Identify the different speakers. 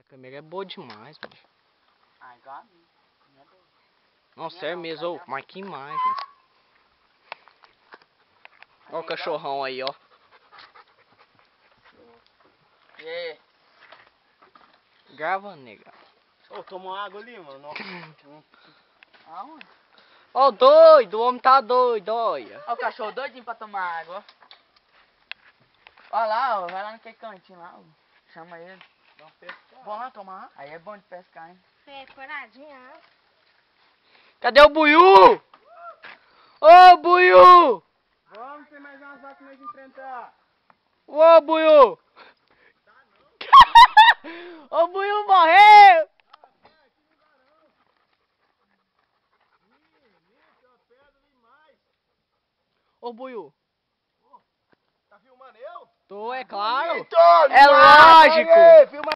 Speaker 1: A câmera é boa demais, mano.
Speaker 2: Ah, igual a mim. Não é doido.
Speaker 1: Não, sério mesmo, ô, mas que imagem. Ó o cachorrão aí, ó.
Speaker 2: E aí?
Speaker 1: Grava, nega.
Speaker 3: Ô, toma uma água ali, mano.
Speaker 2: Aonde?
Speaker 1: Ó, doido, o homem tá doido, olha.
Speaker 2: Ó o cachorro doidinho pra tomar água. Ó lá, ó, vai lá naquele cantinho lá, ó. Chama ele.
Speaker 3: Vamos lá tomar.
Speaker 2: Aí é bom de pescar, hein?
Speaker 4: É, paradinha.
Speaker 1: Cadê o Buiú? Ô, Buiú!
Speaker 3: Vamos, tem mais umas vacas pra nós enfrentar.
Speaker 1: Ô, Buiú! Ô, Buiú morreu! Ô, Buiú.
Speaker 3: Tá filmando eu?
Speaker 1: Tô, é claro.
Speaker 3: Então,
Speaker 1: É lógico.
Speaker 3: filma